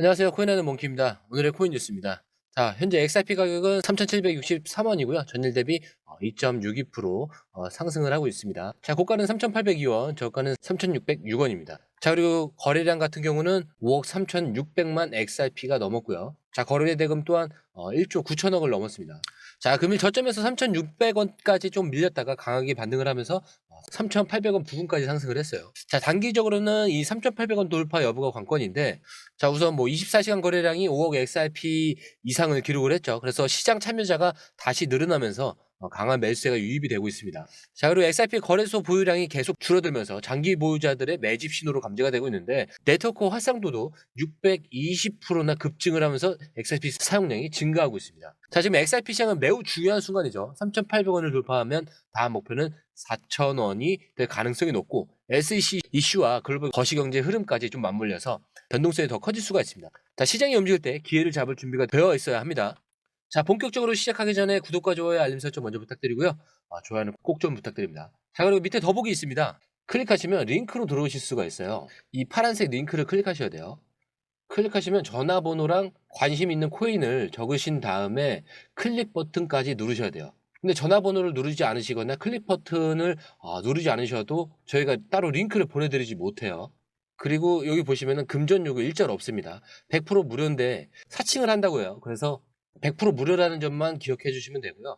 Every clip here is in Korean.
안녕하세요. 코인하는 몽키입니다. 오늘의 코인 뉴스입니다. 자, 현재 XRP 가격은 3,763원이고요. 전일 대비 2.62% 상승을 하고 있습니다. 자, 고가는 3,802원, 저가는 3,606원입니다. 자, 그리고 거래량 같은 경우는 5억 3,600만 XRP가 넘었고요. 자, 거래 대금 또한 1조 9천억을 넘었습니다. 자, 금일 저점에서 3,600원까지 좀 밀렸다가 강하게 반등을 하면서 3,800원 부근까지 상승을 했어요. 자, 단기적으로는 이 3,800원 돌파 여부가 관건인데, 자, 우선 뭐 24시간 거래량이 5억 XRP 이상을 기록을 했죠. 그래서 시장 참여자가 다시 늘어나면서 강한 매수세가 유입이 되고 있습니다. 자, 그리고 XRP 거래소 보유량이 계속 줄어들면서 장기 보유자들의 매집 신호로 감지가 되고 있는데, 네트워크 활성도도 620%나 급증을 하면서 XRP 사용량이 증가하고 있습니다. 자, 지금 XRP 시장은 매우 중요한 순간이죠. 3,800원을 돌파하면 다음 목표는 4,000원이 될 가능성이 높고, SEC 이슈와 글로벌 거시경제 흐름까지 좀 맞물려서 변동성이 더 커질 수가 있습니다. 자, 시장이 움직일 때 기회를 잡을 준비가 되어 있어야 합니다. 자, 본격적으로 시작하기 전에 구독과 좋아요, 알림 설정 먼저 부탁드리고요. 좋아요는 꼭 좀 부탁드립니다. 자, 그리고 밑에 더보기 있습니다. 클릭하시면 링크로 들어오실 수가 있어요. 이 파란색 링크를 클릭하셔야 돼요. 클릭하시면 전화번호랑 관심 있는 코인을 적으신 다음에 클릭 버튼까지 누르셔야 돼요. 근데 전화번호를 누르지 않으시거나 클릭 버튼을 누르지 않으셔도 저희가 따로 링크를 보내드리지 못해요. 그리고 여기 보시면은 금전 요구 일절 없습니다. 100% 무료인데 사칭을 한다고 해요. 그래서 100% 무료라는 점만 기억해 주시면 되고요.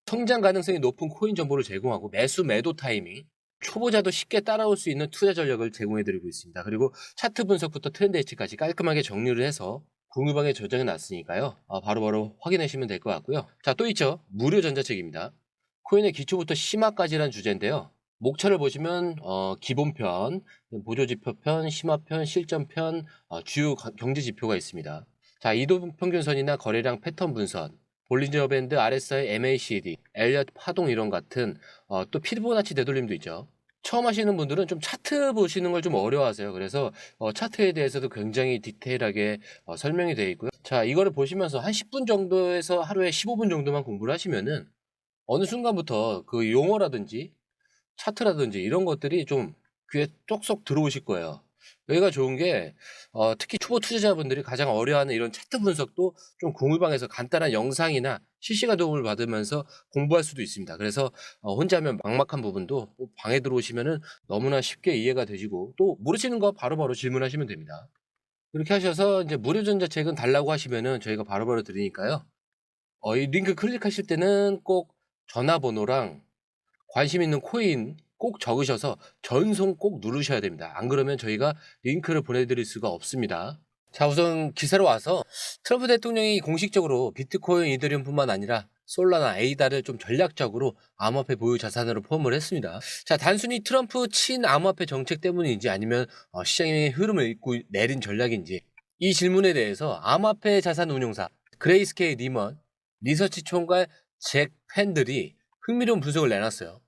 성장 가능성이 높은 코인 정보를 제공하고 매수 매도 타이밍, 초보자도 쉽게 따라올 수 있는 투자 전략을 제공해 드리고 있습니다. 그리고 차트 분석부터 트렌드 예측까지 깔끔하게 정리를 해서 공유방에 저장해 놨으니까요. 바로바로 확인하시면 될 것 같고요. 자, 또 있죠. 무료 전자책입니다. 코인의 기초부터 심화까지란 주제인데요. 목차를 보시면 기본편, 보조지표편, 심화편, 실전편, 주요 경제지표가 있습니다. 자, 이동평균선이나 거래량 패턴 분선, 볼린저 밴드, RSI, MACD, 엘리엇 파동 이론 같은 또 피보나치 되돌림도 있죠. 처음 하시는 분들은 좀 차트 보시는 걸 좀 어려워하세요. 그래서 차트에 대해서도 굉장히 디테일하게 설명이 되어 있고요. 자, 이거를 보시면서 한 10분 정도에서 하루에 15분 정도만 공부를 하시면은 어느 순간부터 그 용어라든지 차트라든지 이런 것들이 좀 귀에 쏙쏙 들어오실 거예요. 여기가 좋은 게 특히 초보 투자자분들이 가장 어려워하는 이런 차트 분석도 좀 공유방에서 간단한 영상이나 실시간 도움을 받으면서 공부할 수도 있습니다. 그래서 혼자 하면 막막한 부분도 방에 들어오시면은 너무나 쉽게 이해가 되시고 또 모르시는 거 바로바로 질문하시면 됩니다. 이렇게 하셔서 이제 무료 전자책은 달라고 하시면은 저희가 바로바로 드리니까요. 이 링크 클릭하실 때는 꼭 전화번호랑 관심 있는 코인 꼭 적으셔서 전송 꼭 누르셔야 됩니다. 안 그러면 저희가 링크를 보내드릴 수가 없습니다. 자, 우선 기사로 와서 트럼프 대통령이 공식적으로 비트코인, 이더리움뿐만 아니라 솔라나, 에이다를 좀 전략적으로 암호화폐 보유 자산으로 포함을 했습니다. 자, 단순히 트럼프 친 암호화폐 정책 때문인지 아니면 시장의 흐름을 읽고 내린 전략인지 이 질문에 대해서 암호화폐 자산 운용사 그레이스케이 리먼 리서치 총괄 잭 팬들이 흥미로운 분석을 내놨어요.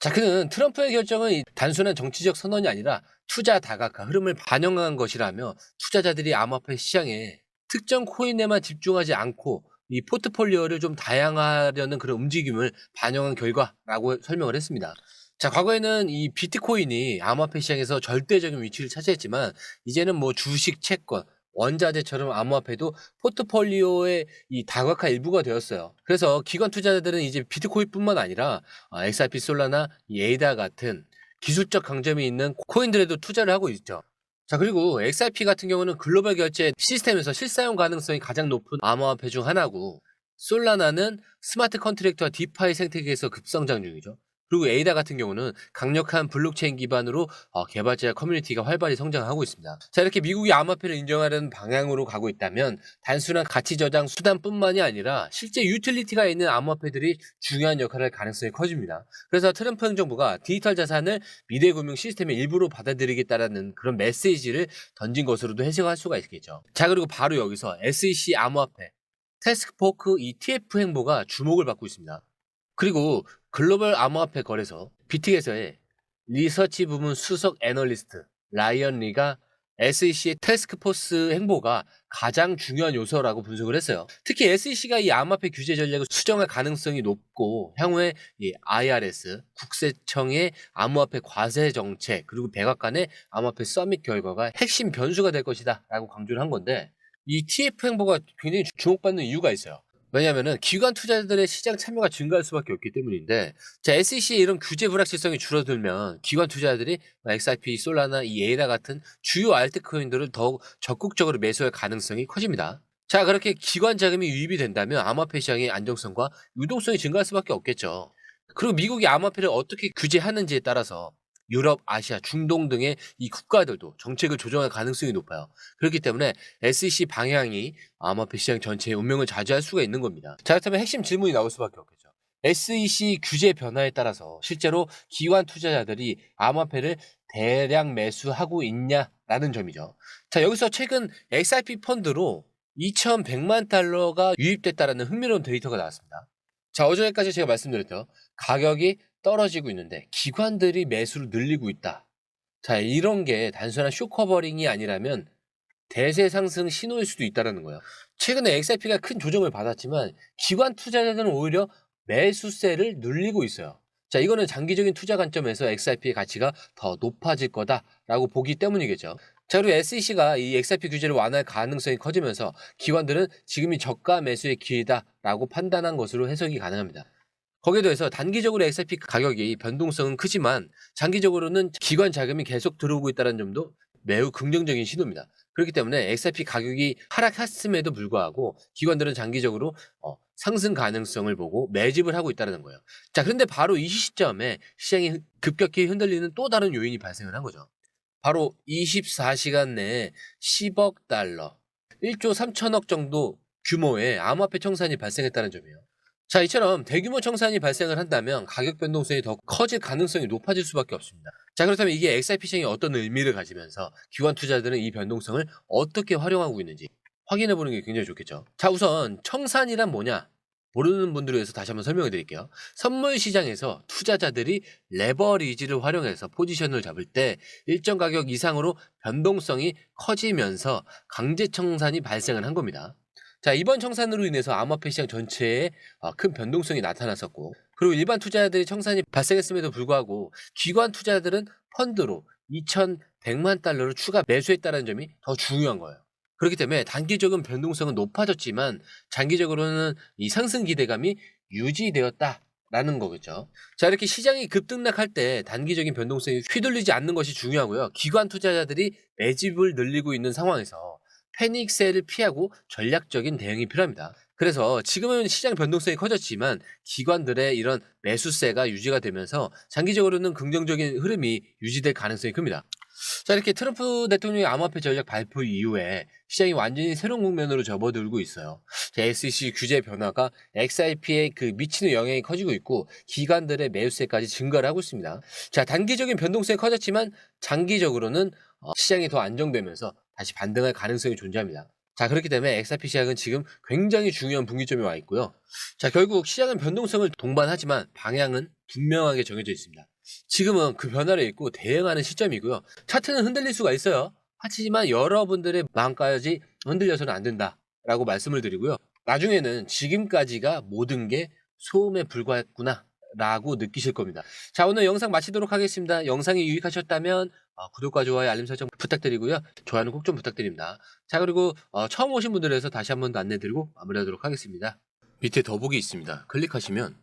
자, 그는 트럼프의 결정은 단순한 정치적 선언이 아니라 투자 다각화 흐름을 반영한 것이라며 투자자들이 암호화폐 시장에 특정 코인에만 집중하지 않고 이 포트폴리오를 좀 다양화하려는 그런 움직임을 반영한 결과라고 설명을 했습니다. 자, 과거에는 이 비트코인이 암호화폐 시장에서 절대적인 위치를 차지했지만 이제는 뭐 주식, 채권, 원자재처럼 암호화폐도 포트폴리오의 이 다각화 일부가 되었어요. 그래서 기관 투자자들은 이제 비트코인뿐만 아니라 XRP 솔라나 이 에이다 같은 기술적 강점이 있는 코인들에도 투자를 하고 있죠. 자, 그리고 XRP 같은 경우는 글로벌 결제 시스템에서 실사용 가능성이 가장 높은 암호화폐 중 하나고, 솔라나는 스마트 컨트랙트와 디파이 생태계에서 급성장 중이죠. 그리고 에이다 같은 경우는 강력한 블록체인 기반으로 개발자 커뮤니티가 활발히 성장하고 있습니다. 자, 이렇게 미국이 암호화폐를 인정하려는 방향으로 가고 있다면 단순한 가치 저장 수단뿐만이 아니라 실제 유틸리티가 있는 암호화폐들이 중요한 역할을 할 가능성이 커집니다. 그래서 트럼프 행정부가 디지털 자산을 미래 금융 시스템의 일부로 받아들이겠다라는 그런 메시지를 던진 것으로도 해석할 수가 있겠죠. 자, 그리고 바로 여기서 SEC 암호화폐 태스크포크 ETF 행보가 주목을 받고 있습니다. 그리고 글로벌 암호화폐 거래소 비틱에서의 리서치 부문 수석 애널리스트 라이언 리가 SEC의 태스크포스 행보가 가장 중요한 요소라고 분석을 했어요. 특히 SEC가 이 암호화폐 규제 전략을 수정할 가능성이 높고 향후에 이 IRS, 국세청의 암호화폐 과세 정책, 그리고 백악관의 암호화폐 서밋 결과가 핵심 변수가 될 것이다 라고 강조를 한 건데, 이 TF 행보가 굉장히 주목받는 이유가 있어요. 왜냐면은 기관 투자자들의 시장 참여가 증가할 수밖에 없기 때문인데, 자, SEC의 이런 규제 불확실성이 줄어들면 기관 투자자들이 XRP, 솔라나, 이 에이다 같은 주요 알트코인들을 더욱 적극적으로 매수할 가능성이 커집니다. 자, 그렇게 기관 자금이 유입이 된다면 암호화폐 시장의 안정성과 유동성이 증가할 수밖에 없겠죠. 그리고 미국이 암호화폐를 어떻게 규제하는지에 따라서 유럽, 아시아, 중동 등의 이 국가들도 정책을 조정할 가능성이 높아요. 그렇기 때문에 SEC 방향이 암호화폐 시장 전체의 운명을 좌지할 수가 있는 겁니다. 자, 그렇다면 핵심 질문이 나올 수밖에 없겠죠. SEC 규제 변화에 따라서 실제로 기관 투자자들이 암호화폐를 대량 매수하고 있냐라는 점이죠. 자, 여기서 최근 XRP 펀드로 2,100만 달러가 유입됐다라는 흥미로운 데이터가 나왔습니다. 자, 어제까지 제가 말씀드렸죠. 가격이 떨어지고 있는데 기관들이 매수를 늘리고 있다. 자, 이런 게 단순한 쇼커버링이 아니라면 대세 상승 신호일 수도 있다는 거예요. 최근에 XRP가 큰 조정을 받았지만 기관 투자자들은 오히려 매수세를 늘리고 있어요. 자, 이거는 장기적인 투자 관점에서 XRP의 가치가 더 높아질 거다라고 보기 때문이겠죠. 자, 그리고 SEC가 이 XRP 규제를 완화할 가능성이 커지면서 기관들은 지금이 저가 매수의 기회다라고 판단한 것으로 해석이 가능합니다. 거기에 더해서 단기적으로 XRP 가격이 변동성은 크지만 장기적으로는 기관 자금이 계속 들어오고 있다는 점도 매우 긍정적인 신호입니다. 그렇기 때문에 XRP 가격이 하락했음에도 불구하고 기관들은 장기적으로 상승 가능성을 보고 매집을 하고 있다는 거예요. 자, 그런데 바로 이 시점에 시장이 급격히 흔들리는 또 다른 요인이 발생을 한 거죠. 바로 24시간 내에 10억 달러, 1조 3천억 정도 규모의 암호화폐 청산이 발생했다는 점이에요. 자, 이처럼 대규모 청산이 발생을 한다면 가격 변동성이 더 커질 가능성이 높아질 수밖에 없습니다. 자, 그렇다면 이게 XRP 시장이 어떤 의미를 가지면서 기관 투자들은 이 변동성을 어떻게 활용하고 있는지 확인해 보는 게 굉장히 좋겠죠. 자, 우선 청산이란 뭐냐? 모르는 분들을 위해서 다시 한번 설명해 드릴게요. 선물 시장에서 투자자들이 레버리지를 활용해서 포지션을 잡을 때 일정 가격 이상으로 변동성이 커지면서 강제 청산이 발생을 한 겁니다. 자, 이번 청산으로 인해서 암호화폐 시장 전체에 큰 변동성이 나타났었고, 그리고 일반 투자자들이 청산이 발생했음에도 불구하고 기관 투자자들은 펀드로 2,100만 달러를 추가 매수했다는 점이 더 중요한 거예요. 그렇기 때문에 단기적인 변동성은 높아졌지만 장기적으로는 이 상승 기대감이 유지되었다라는 거겠죠. 자, 이렇게 시장이 급등락할 때 단기적인 변동성이 휘둘리지 않는 것이 중요하고요. 기관 투자자들이 매집을 늘리고 있는 상황에서 패닉세를 피하고 전략적인 대응이 필요합니다. 그래서 지금은 시장 변동성이 커졌지만 기관들의 이런 매수세가 유지가 되면서 장기적으로는 긍정적인 흐름이 유지될 가능성이 큽니다. 자, 이렇게 트럼프 대통령의 암호화폐 전략 발표 이후에 시장이 완전히 새로운 국면으로 접어들고 있어요. 자, SEC 규제 변화가 XRP에 그 미치는 영향이 커지고 있고 기관들의 매수세까지 증가를 하고 있습니다. 자, 단기적인 변동성이 커졌지만 장기적으로는 시장이 더 안정되면서 다시 반등할 가능성이 존재합니다. 자, 그렇기 때문에 XRP 시장은 지금 굉장히 중요한 분기점에 와 있고요. 자, 결국 시장은 변동성을 동반하지만 방향은 분명하게 정해져 있습니다. 지금은 그 변화를 읽고 대응하는 시점이고요. 차트는 흔들릴 수가 있어요. 하지만 여러분들의 마음까지 흔들려서는 안 된다라고 말씀을 드리고요. 나중에는 지금까지가 모든 게 소음에 불과했구나 라고 느끼실 겁니다. 자, 오늘 영상 마치도록 하겠습니다. 영상이 유익하셨다면 구독과 좋아요, 알림 설정 부탁드리고요. 좋아요는 꼭 좀 부탁드립니다. 자, 그리고 처음 오신 분들에 서 다시 한 번 더 안내드리고 마무리하도록 하겠습니다. 밑에 더보기 있습니다. 클릭하시면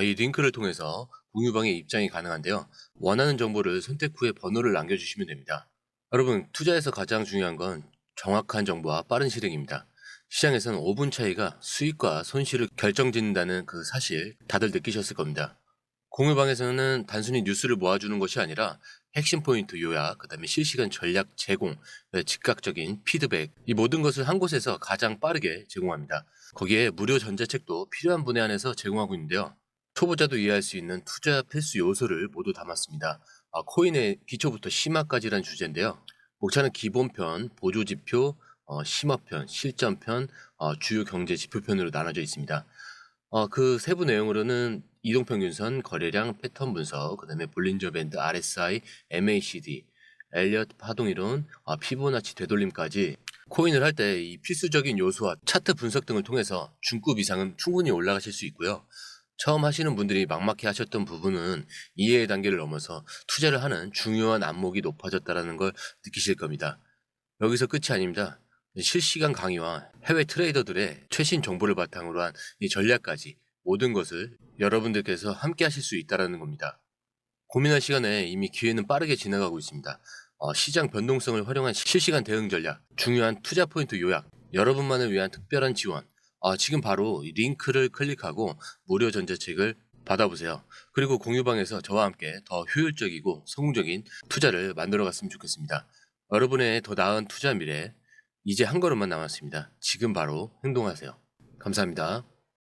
이 링크를 통해서 공유방에 입장이 가능한데요. 원하는 정보를 선택 후에 번호를 남겨주시면 됩니다. 여러분, 투자에서 가장 중요한 건 정확한 정보와 빠른 실행입니다. 시장에서는 5분 차이가 수익과 손실을 결정짓는다는 그 사실 다들 느끼셨을 겁니다. 공유방에서는 단순히 뉴스를 모아주는 것이 아니라 핵심 포인트 요약, 그 다음에 실시간 전략 제공, 즉각적인 피드백, 이 모든 것을 한 곳에서 가장 빠르게 제공합니다. 거기에 무료 전자책도 필요한 분에 한해서 제공하고 있는데요. 초보자도 이해할 수 있는 투자 필수 요소를 모두 담았습니다. 코인의 기초부터 심화까지란 주제인데요. 목차는 기본편, 보조지표, 심화편, 실전편, 주요 경제 지표편으로 나눠져 있습니다. 그 세부 내용으로는 이동평균선, 거래량, 패턴 분석, 그 다음에 볼린저 밴드, RSI, MACD, 엘리엇 파동이론, 피보나치 되돌림까지 코인을 할 때 이 필수적인 요소와 차트 분석 등을 통해서 중급 이상은 충분히 올라가실 수 있고요. 처음 하시는 분들이 막막해 하셨던 부분은 이해의 단계를 넘어서 투자를 하는 중요한 안목이 높아졌다는 걸 느끼실 겁니다. 여기서 끝이 아닙니다. 실시간 강의와 해외 트레이더들의 최신 정보를 바탕으로 한 이 전략까지 모든 것을 여러분들께서 함께 하실 수 있다는 겁니다. 고민할 시간에 이미 기회는 빠르게 지나가고 있습니다. 시장 변동성을 활용한 실시간 대응 전략, 중요한 투자 포인트 요약, 여러분만을 위한 특별한 지원. 지금 바로 이 링크를 클릭하고 무료 전자책을 받아보세요. 그리고 공유방에서 저와 함께 더 효율적이고 성공적인 투자를 만들어 갔으면 좋겠습니다. 여러분의 더 나은 투자 미래, 이제 한 걸음만 남았습니다. 지금 바로 행동하세요. 감사합니다.